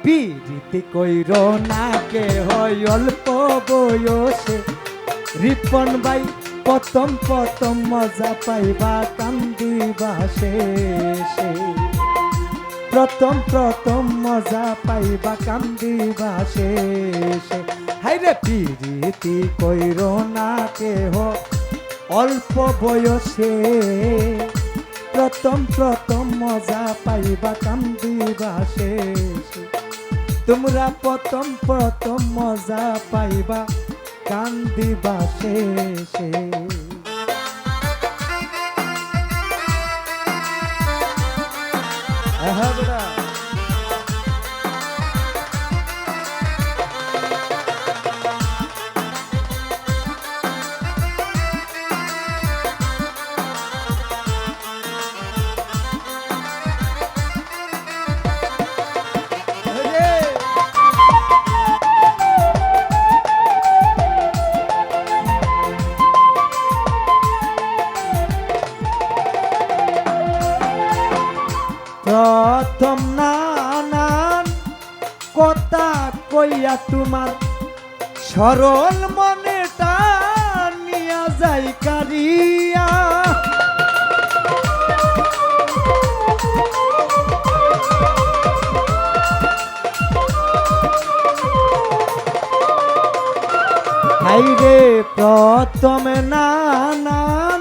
পিরিতি কইর না কে হয় অল্প বয়সে রিপন ভাই প্রথম প্রথম মজা পাইবা কান্দিবা শেষে প্রথম প্রথম মজা পাইবা কান্দিবা শেষে হাইরে পিরিতি কইর না কেহ অল্প বয়সে প্রথম প্রথম মজা পাইবা কান্দিবা শেষে তোমরা প্রথম প্রথম মজা পাইবা কান্দিবা শেষে প্রথম নানান কথা কইয়া তোমার সরল মনেটা নিয়া যাই কারিয়া হাইরে প্রথম নানান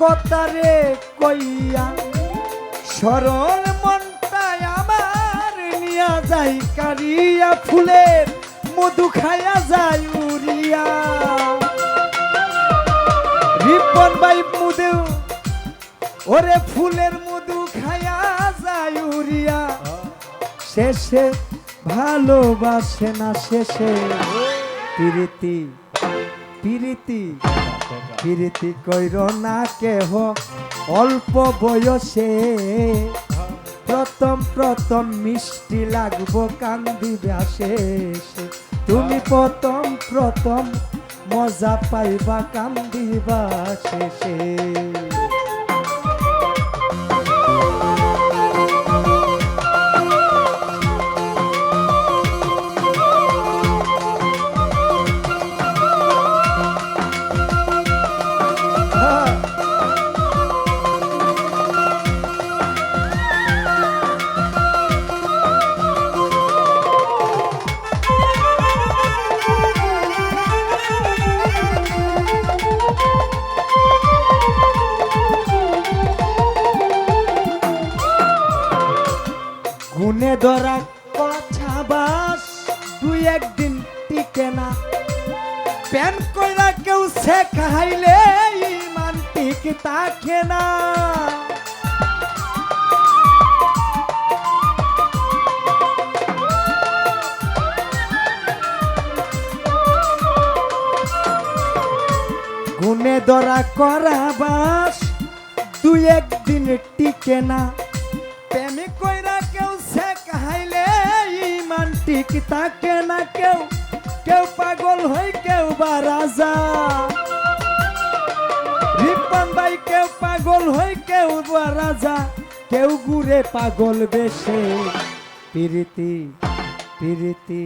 কথা রে কইয়া সরল মনটাই আমার নিয়া যাই কারিয়া ফুলের মধু খায়া যায় উড়িয়া রিপন ভাই মধু ওরে ফুলের মধু খায়া যায় উড়িয়া শেষে ভালোবাসে না শেষে পিরিতি পিরিতি পিরিতি কইর না কেহ অল্প বয়সে প্রথম প্রথম মিষ্টি লাগবো কান্দিবা শেষে তুমি প্রথম প্রথম মজা পাইবা কান্দিবা শেষে গুনে ধরা কথা বাস দুই একদিন টিকে না প্যান কইরা কেউ শেখাইলে ইমান টিক থাকে না গুনে ধরা করা বাস দুই একদিন টিকে না প্রেমে কইরা কেউ শেখাইলে ইমান টিক থাকে না কেউ কেউ পাগল হই কেউ বা রাজা রিপন ভাই কেউ পাগল হই কেউ বা রাজা কেউ ঘুরে পাগল বেশে পিরিতি পিরিতি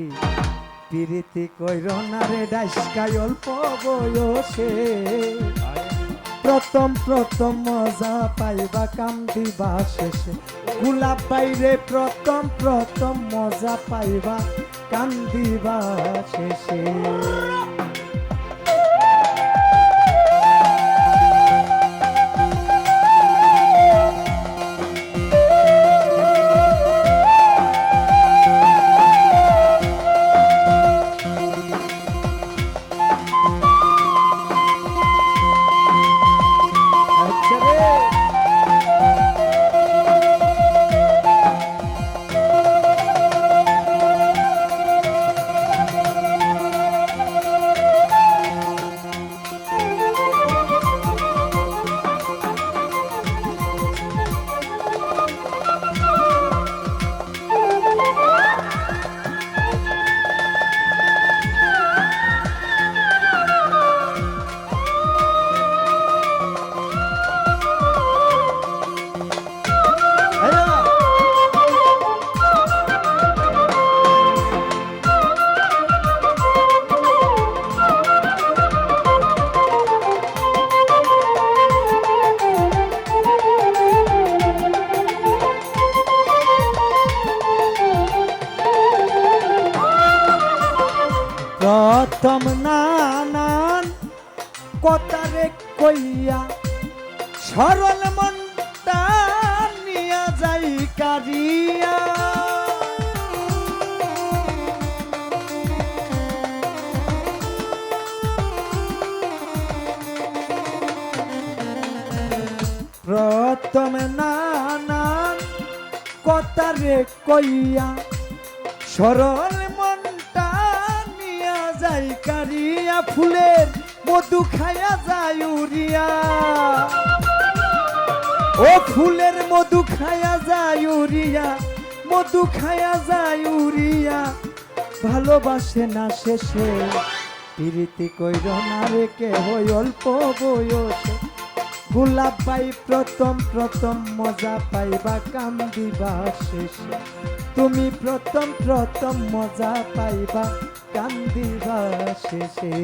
পিরিতি কইর না রে ডাইসকাই অল্প বয়সে প্রথম প্রথম মজা পাইবা কান্দিবা শেষে গোলাপ বাইরে প্রথম প্রথম মজা পাইবা কান্দিবা শেষে প্রথম নানান কথারে কইয়া সরল মনটা নিয়া যাই কারিয়া প্রথম নানান কথারে কইয়া সরল মনটা নিয়া যাই কারিয়া ফুলের মধু খায়া যায় উড়িয়া ও ফুলের মধু খায়া যায় উড়িয়া মধু খায়া যায় উড়িয়া ভালোবাসে না শেষে প্রীতি কইর না রেখে হই অল্প বয়সে গোলাপ ভাই প্রথম প্রথম মজা পাইবা কান্দিবা শেষে তুমি প্রথম প্রথম মজা পাইবা কান্দিবা শেষে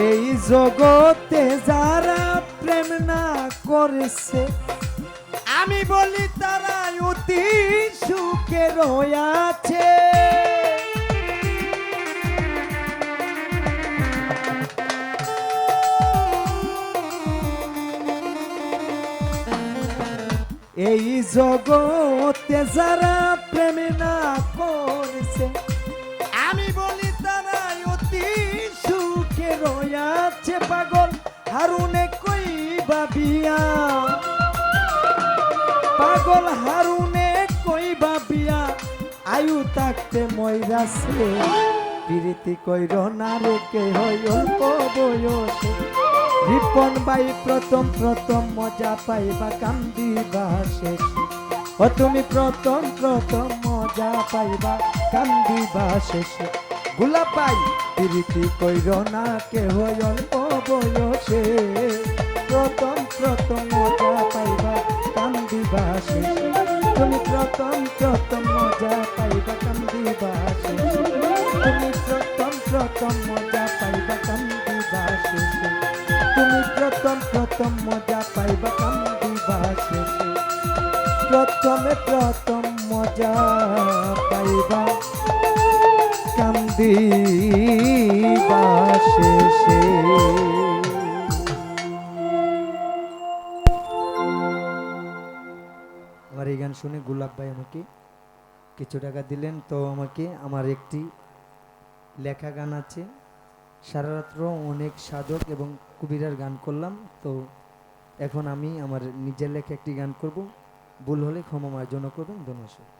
এই জগতে যারা প্রেম না করেছে আমি বলি তারা অতি সুখে রয়েছে এই জগতে যারা প্রেম না করেছে আমি বলি তারা অতি সুখে রয়েছে পাগল হারুনে কই বাবিয়া পাগল হারুনে কই বাবিয়া আয়ু থাকতে মইরাছে প্রীতি কইর না রেখে হই অল্প বয়সে রিপন ভাই প্রথম প্রথম মজা পাইবা কান্দিবা শেষে ও তুমি প্রথম প্রথম মজা পাইবা কান্দিবা শেষে গোলাপ ভাই প্রীতি কইর না কেহ অল্প বয়সে প্রথম প্রথম মজা পাইবা কান্দিবা শেষে তুমি প্রথম প্রথম মজা পাইবা কান্দিবা শেষে তুমি প্রথম প্রথম মজা পাইবা কান্দিবা শেষে তুমি প্রথম প্রথম মজা পাইবা কান্দিবা শেষে প্রথমে প্রথম মজা পাইবা কান্দিবা শেষে আমার এই গান শুনে গোলাপ ভাই আমাকে কিছু টাকা দিলেন তো আমাকে আমার একটি লেখা গান আছে সারা রাত্র অনেক সাধক এবং কবিরার গান করলাম তো এখন আমি আমার নিজের লেখা একটি গান করব ভুল হলে ক্ষমা মার্জনা করবেন ধন্যবাদ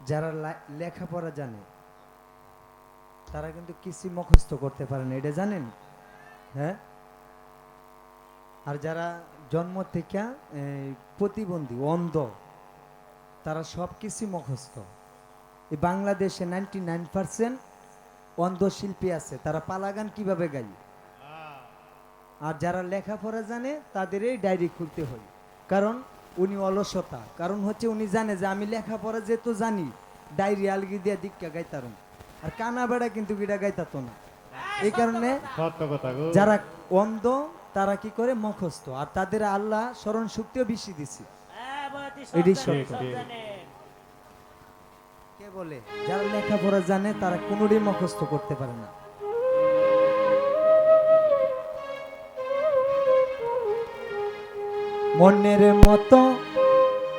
যারা লেখাপড়া জানে তারা কিন্তু কিছু মুখস্থ করতে পারে না, এটা জানেন? হ্যাঁ, আর যারা জন্ম থেকে প্রতিবন্ধী অন্ধ তারা সব কিছু মুখস্থ। এই বাংলাদেশে 99% অন্ধ শিল্পী আছে, তারা পালা গান কিভাবে গায়। আর যারা লেখাপড়া জানে তাদের এই ডায়েরি খুলতে হয়, কারণ উনি অলসতা, কারণ হচ্ছে উনি জানে যে আমি লেখাপড়া যেহেতু জানি ডায়েরি আলগি দিয়ে দীক্ষা গাইতারুন। আর কানা বেড়া কিন্তু গিটা গাইতাতো না, এই কারণে যারা অন্ধ তারা কি করে মুখস্থ, আর তাদের আল্লাহ স্মরণ শক্তিও বেশি দিছে। এটি সত্য। কে বলে যারা লেখাপড়া জানে তারা কোনোটাই মুখস্থ করতে পারে না। মনের মতো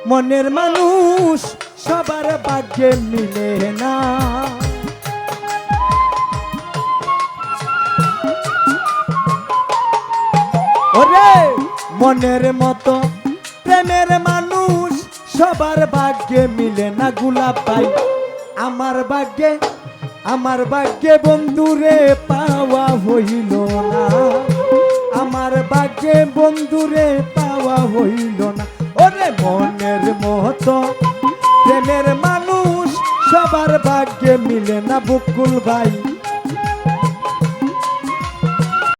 মনের মানুষ সবার ভাগ্যে মিলে না, ওরে মনের মতো প্রেমের মানুষ সবার ভাগ্যে মিলে না। গোলাপ ভাই আমার ভাগ্যে বন্ধুরে পাওয়া হইল না, আমার ভাগ্যে বন্ধুরে পাওয়া হইল না। ওরে মনের মতো প্রেমের মানুষ সবার ভাগ্যে মিলে না। বকুল ভাই